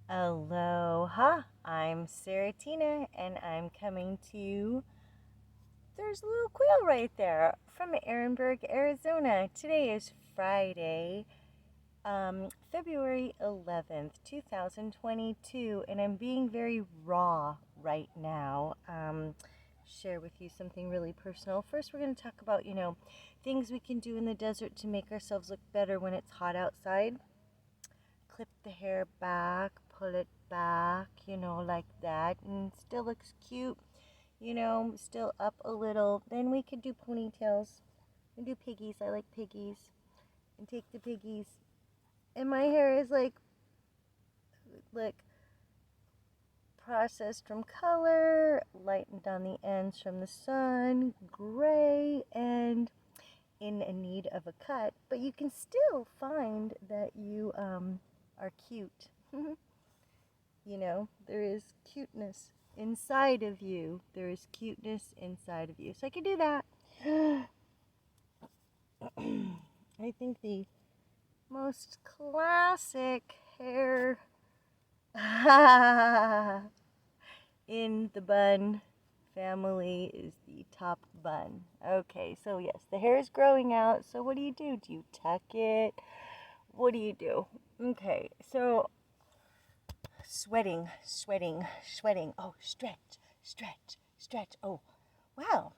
Aloha, I'm Saratina, and I'm coming to you. There's a little quail right there from Ehrenberg, Arizona. Today is Friday, February 11th, 2022, and I'm being very raw right now. Share with you something really personal. First, we're going to talk about, things we can do in the desert to make ourselves look better when it's hot outside. Clip the hair back, pull it back, like that, and still looks cute, still up a little. Then we could do ponytails and do piggies. I like piggies. And take the piggies. And my hair is like processed from color, lightened on the ends from the sun, gray, and in need of a cut. But you can still find that you are cute. There is cuteness inside of you. There is cuteness inside of you. So I can do that. I think the most classic hair in the bun family is the top bun. Okay, so yes, the hair is growing out. So what do? Do you tuck it? What do you do? Okay, so sweating. Oh, stretch. Oh, wow,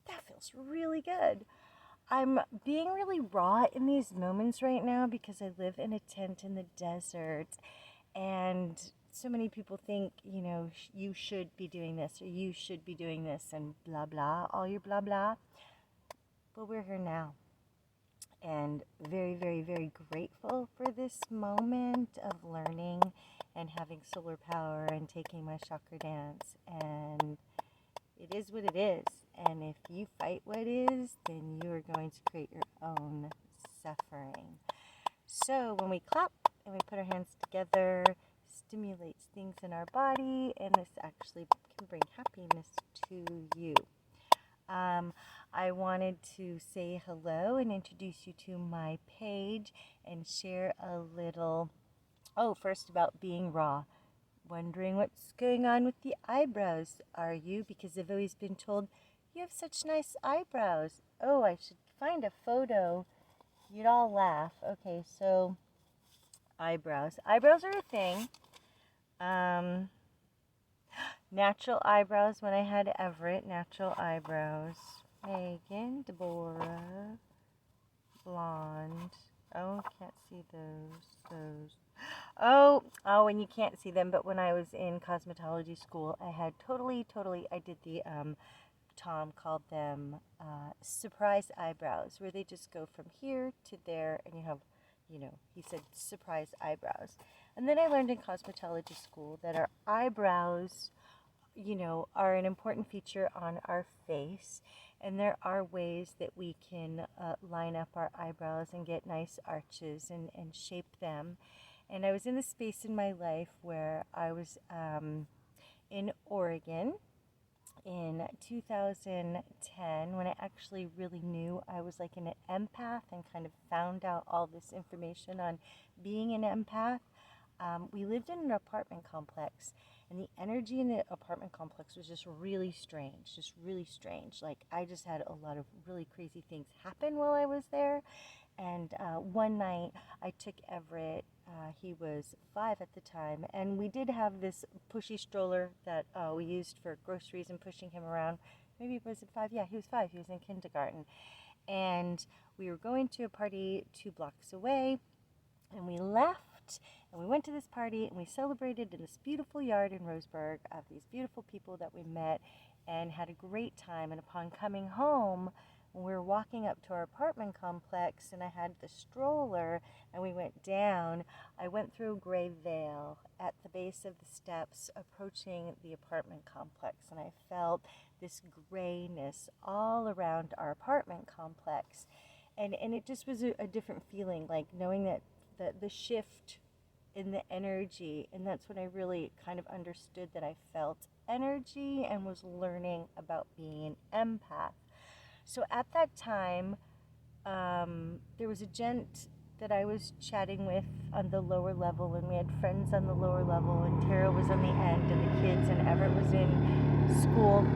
that feels really good. I'm being really raw in these moments right now because I live in a tent in the desert, and so many people think, you should be doing this or you should be doing this and blah blah, all your blah blah. But we're here now, and very, very, very grateful for this moment of learning and having solar power and taking my chakra dance. And it is what it is. And if you fight what is, then you are going to create your own suffering. So when we clap and we put our hands together, stimulates things in our body, and this actually can bring happiness to you. I wanted to say hello and introduce you to my page and share a little, first about being raw. Wondering what's going on with the eyebrows, are you? Because I've always been told, you have such nice eyebrows. Oh, I should find a photo. You'd all laugh. Okay, so eyebrows. Eyebrows are a thing. Natural eyebrows when I had Everett. Natural eyebrows. Megan, Deborah, blonde. Oh, can't see those. And you can't see them, but when I was in cosmetology school, I had totally, I did the, Tom called them surprise eyebrows, where they just go from here to there, and you have, he said surprise eyebrows. And then I learned in cosmetology school that our eyebrows, are an important feature on our face. And there are ways that we can line up our eyebrows and get nice arches and shape them. And I was in a space in my life where I was in Oregon in 2010 when I actually really knew I was like an empath and kind of found out all this information on being an empath. We lived in an apartment complex, and the energy in the apartment complex was just really strange. Like, I just had a lot of really crazy things happen while I was there. And one night I took Everett, he was 5 at the time, and we did have this pushy stroller that we used for groceries and pushing him around. Maybe it was 5, yeah, he was 5, he was in kindergarten. And we were going to a party 2 blocks away, and we left and we went to this party and we celebrated in this beautiful yard in Roseburg of these beautiful people that we met and had a great time. And upon coming home, when we were walking up to our apartment complex and I had the stroller and we went down, I went through a gray veil at the base of the steps approaching the apartment complex, and I felt this grayness all around our apartment complex. And it just was a different feeling, like knowing that the shift in the energy. And that's when I really kind of understood that I felt energy and was learning about being an empath. So at that time, there was a gent that I was chatting with on the lower level, and we had friends on the lower level, and Tara was on the end, and the kids, and Everett was in school.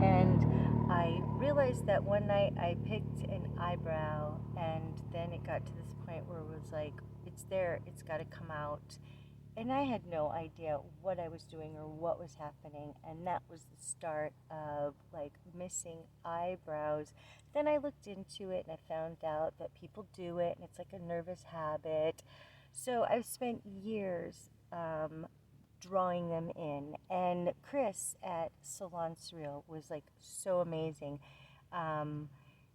And I realized that one night I picked an eyebrow, and then it got to this point where it was like, it's there, it's got to come out. And I had no idea what I was doing or what was happening, and that was the start of like missing eyebrows. Then I looked into it and I found out that people do it, and it's like a nervous habit. So I've spent years drawing them in, and Chris at Salon Surreal was like so amazing. Um,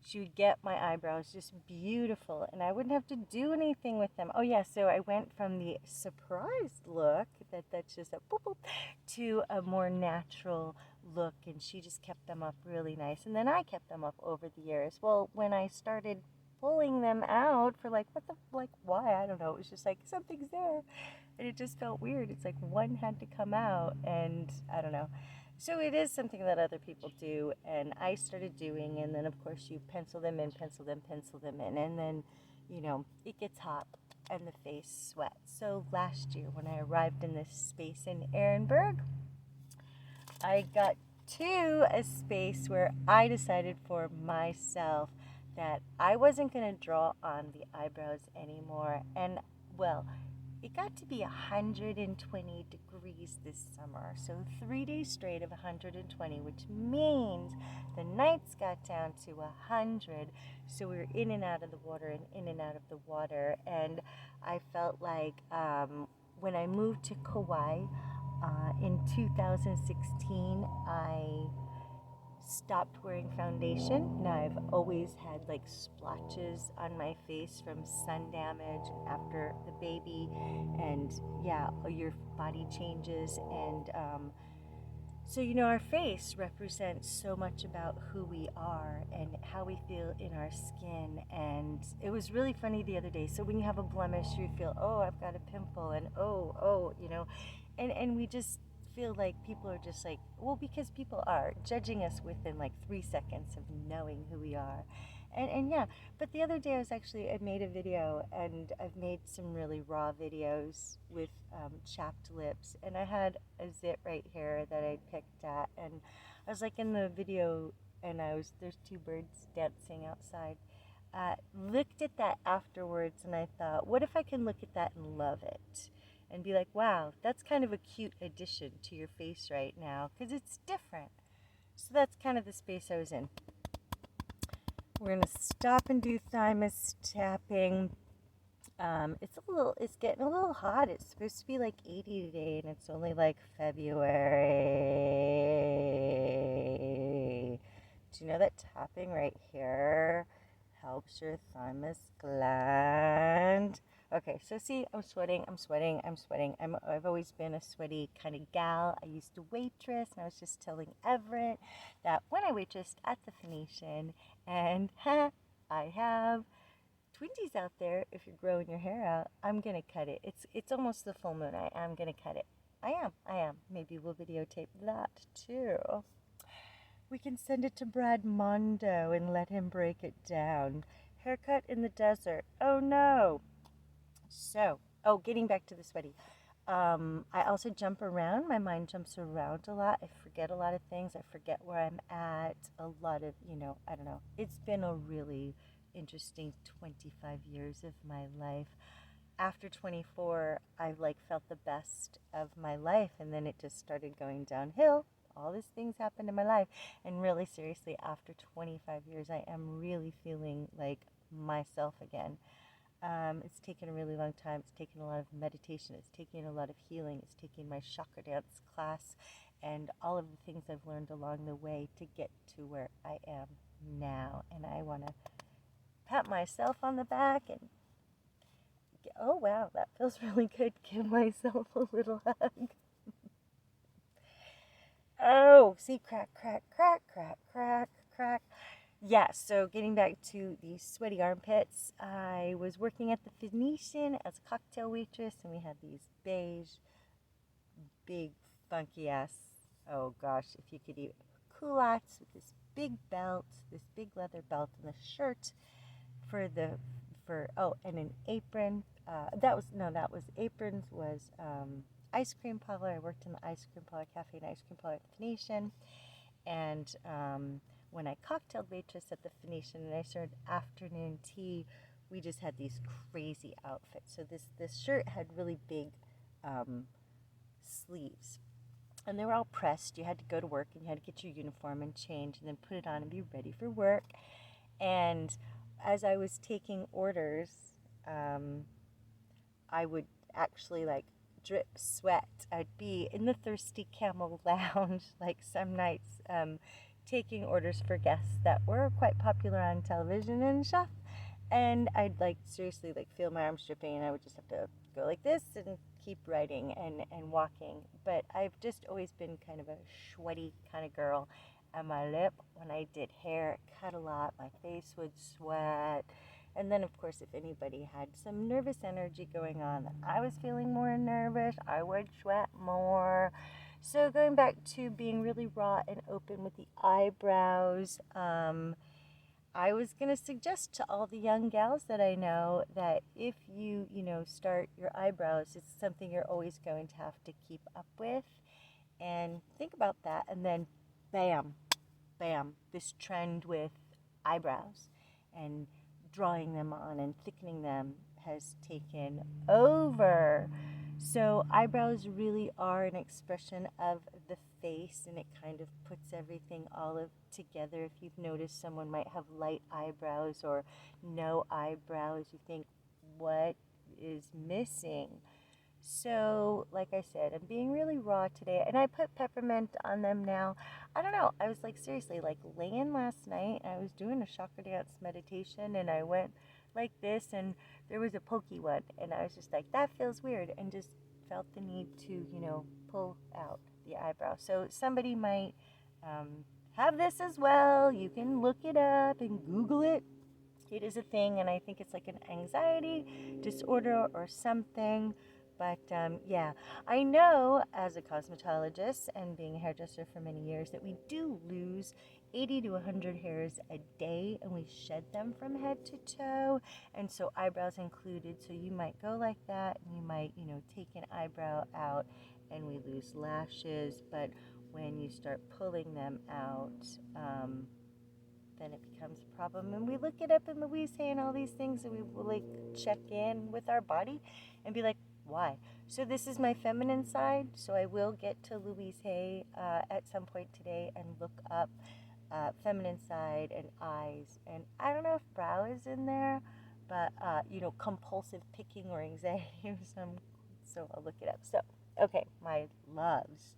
she would get my eyebrows just beautiful, and I wouldn't have to do anything with them. Oh yeah, so I went from the surprised look that's just a boop boop to a more natural look, and she just kept them up really nice, and then I kept them up over the years. Well, when I started pulling them out for like what the like why, I don't know, it was just like something's there, and it just felt weird. It's like one had to come out, and I don't know. So it is something that other people do, and I started doing, and then of course you pencil them in, pencil them in, and then, it gets hot and the face sweats. So last year when I arrived in this space in Ehrenberg, I got to a space where I decided for myself that I wasn't going to draw on the eyebrows anymore. And well, it got to be 120 degrees this summer. So 3 days straight of 120, which means the nights got down to 100. So we were in and out of the water and in and out of the water. And I felt like when I moved to Kauai in 2016, I stopped wearing foundation. Now I've always had like splotches on my face from sun damage after the baby, and yeah, your body changes, and so our face represents so much about who we are and how we feel in our skin. And it was really funny the other day. So when you have a blemish, you feel, oh, I've got a pimple, and oh, and we just feel like people are just like, well, because people are judging us within like 3 seconds of knowing who we are. And yeah, but the other day I made a video, and I've made some really raw videos with chapped lips, and I had a zit right here that I picked at, and I was like in the video, and there's two birds dancing outside. Looked at that afterwards, and I thought, what if I can look at that and love it? And be like, wow, that's kind of a cute addition to your face right now, because it's different. So that's kind of the space I was in. We're going to stop and do thymus tapping. It's getting a little hot. It's supposed to be like 80 today, and it's only like February. Do you know that tapping right here helps your thymus gland? Okay, so see, I'm sweating. I've always been a sweaty kind of gal. I used to waitress, and I was just telling Everett that when I waitressed at the Phoenician, and I have twinsies out there. If you're growing your hair out, I'm gonna cut it. It's almost the full moon. I am gonna cut it. I am. Maybe we'll videotape that too. We can send it to Brad Mondo and let him break it down. Haircut in the desert. Oh no. So, getting back to the sweaty. I also jump around. My mind jumps around a lot. I forget a lot of things. I forget where I'm at. A lot of, I don't know. It's been a really interesting 25 years of my life. After 24, I felt the best of my life, and then it just started going downhill. All these things happened in my life, and really seriously, after 25 years, I am really feeling like myself again. It's taken a really long time. It's taken a lot of meditation. It's taken a lot of healing. It's taken my chakra dance class and all of the things I've learned along the way to get to where I am now. And I want to pat myself on the back and oh wow, that feels really good. Give myself a little hug. Oh, see, crack, crack, crack, crack, crack, crack. Yeah, so getting back to the sweaty armpits, I was working at the Phoenician as a cocktail waitress, and we had these beige, big, funky ass, oh gosh, if you could eat, culottes with this big belt, this big leather belt, and the shirt for and an apron. That was aprons was ice cream parlor. I worked in the ice cream parlor, cafe and ice cream parlor at the Phoenician. And when I cocktailed waitress at the Phoenician and I served afternoon tea, we just had these crazy outfits. So this shirt had really big sleeves. And they were all pressed. You had to go to work and you had to get your uniform and change and then put it on and be ready for work. And as I was taking orders, I would actually like drip sweat. I'd be in the Thirsty Camel Lounge like some nights taking orders for guests that were quite popular on television and stuff. And I'd like seriously like feel my arms dripping and I would just have to go like this and keep writing and walking. But I've just always been kind of a sweaty kind of girl. And my lip, when I did hair, it cut a lot. My face would sweat. And then, of course, if anybody had some nervous energy going on, I was feeling more nervous, I would sweat more. So going back to being really raw and open with the eyebrows, I was going to suggest to all the young gals that I know that if you start your eyebrows, it's something you're always going to have to keep up with. And think about that. And then, bam, this trend with eyebrows and drawing them on and thickening them has taken over. So eyebrows really are an expression of the face, and it kind of puts everything all together. If you've noticed someone might have light eyebrows or no eyebrows, you think, what is missing? So, like I said, I'm being really raw today, and I put peppermint on them now. I don't know, I was like seriously like laying last night, and I was doing a chakra dance meditation, and I went like this, and there was a pokey one, and I was just like, that feels weird, and just felt the need to, pull out the eyebrow. So somebody might have this as well. You can look it up and Google it. It is a thing, and I think it's like an anxiety disorder or something. But yeah, I know as a cosmetologist and being a hairdresser for many years that we do lose 80 to 100 hairs a day, and we shed them from head to toe, and so eyebrows included. So you might go like that, and you might, take an eyebrow out, and we lose lashes. But when you start pulling them out, then it becomes a problem. And we look it up in Louise Hay and all these things, and we will like check in with our body and be like, why? So this is my feminine side, so I will get to Louise Hay at some point today and look up feminine side and eyes. And I don't know if brow is in there, but compulsive picking or anxiety or some, so I'll look it up. So, okay, my loves.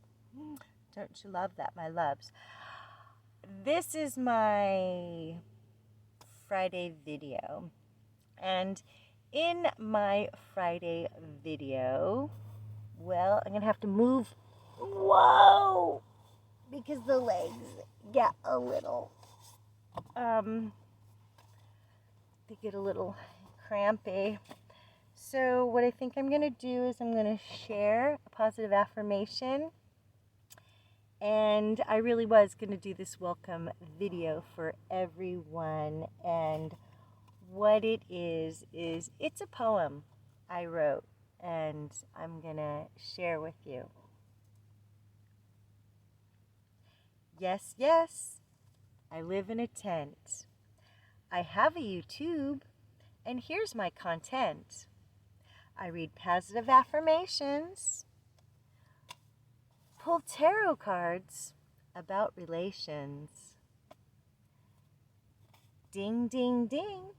Don't you love that, my loves? This is my Friday video, and in my Friday video, well, I'm gonna have to move, whoa, because the legs get a little, they get a little crampy. So what I think I'm gonna do is I'm gonna share a positive affirmation. And I really was going to do this welcome video for everyone. And what it is it's a poem I wrote, and I'm going to share with you. Yes, yes, I live in a tent. I have a YouTube, and here's my content. I read positive affirmations, pull tarot cards about relations. Ding, ding, ding.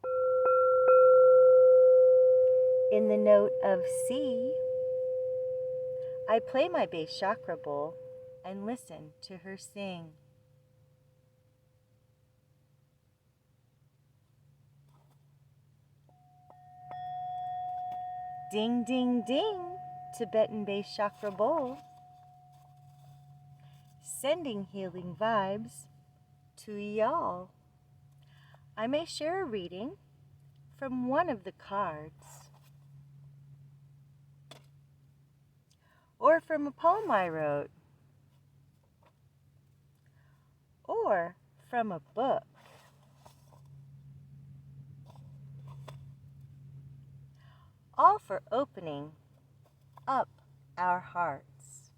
In the note of C, I play my base chakra bowl and listen to her sing. Ding, ding, ding, Tibetan base chakra bowl. Sending healing vibes to y'all. I may share a reading from one of the cards, or from a poem I wrote, or from a book. all for opening up our hearts.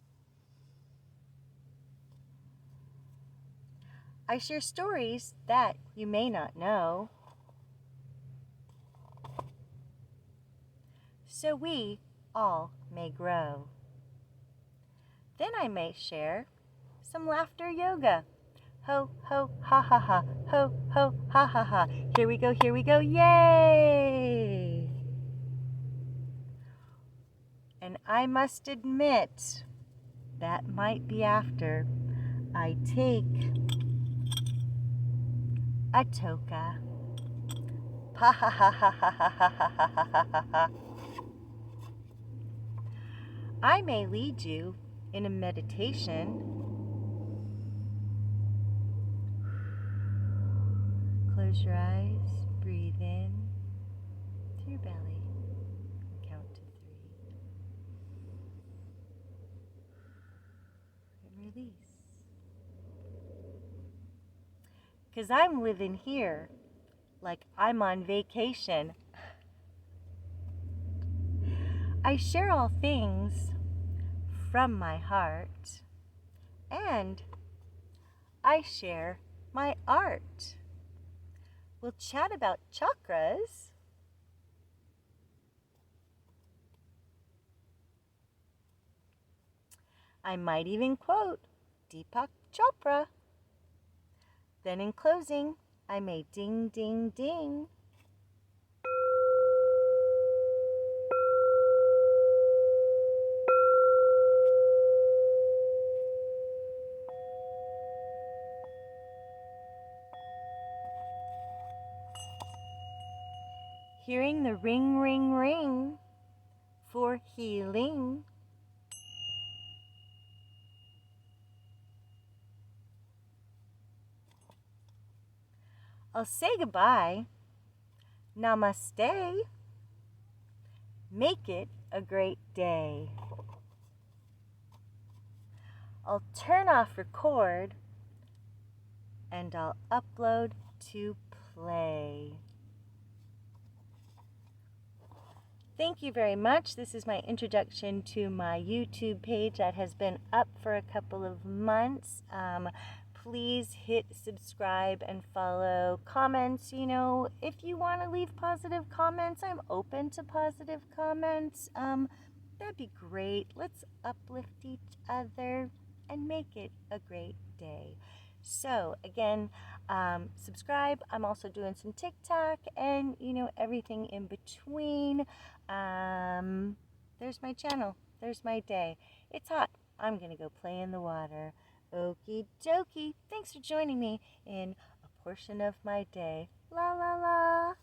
I share stories that you may not know, so we all may grow. Then I may share some laughter yoga. Ho, ho, ha, ha, ha, ho, ho, ha, ha, ha. Here we go, yay! And I must admit, that might be after I take a toke. Ha, ha, ha, ha, ha, ha, ha, ha, ha, ha, ha, ha. I may lead you in a meditation. Close your eyes, breathe in to your belly, count to 3, and release. Because I'm living here like I'm on vacation. I share all things from my heart, and I share my art. We'll chat about chakras. I might even quote Deepak Chopra. Then in closing, I may ding, ding, ding. Hearing the ring, ring, ring for healing. I'll say goodbye. Namaste. Make it a great day. I'll turn off record and I'll upload to play. Thank you very much. This is my introduction to my YouTube page that has been up for a couple of months. Please hit subscribe and follow. Comments, if you want to leave positive comments, I'm open to positive comments. That'd be great. Let's uplift each other and make it a great day. So again, subscribe. I'm also doing some TikTok and everything in between. There's my channel. There's my day. It's hot. I'm gonna go play in the water. Okie dokie. Thanks for joining me in a portion of my day. La la la.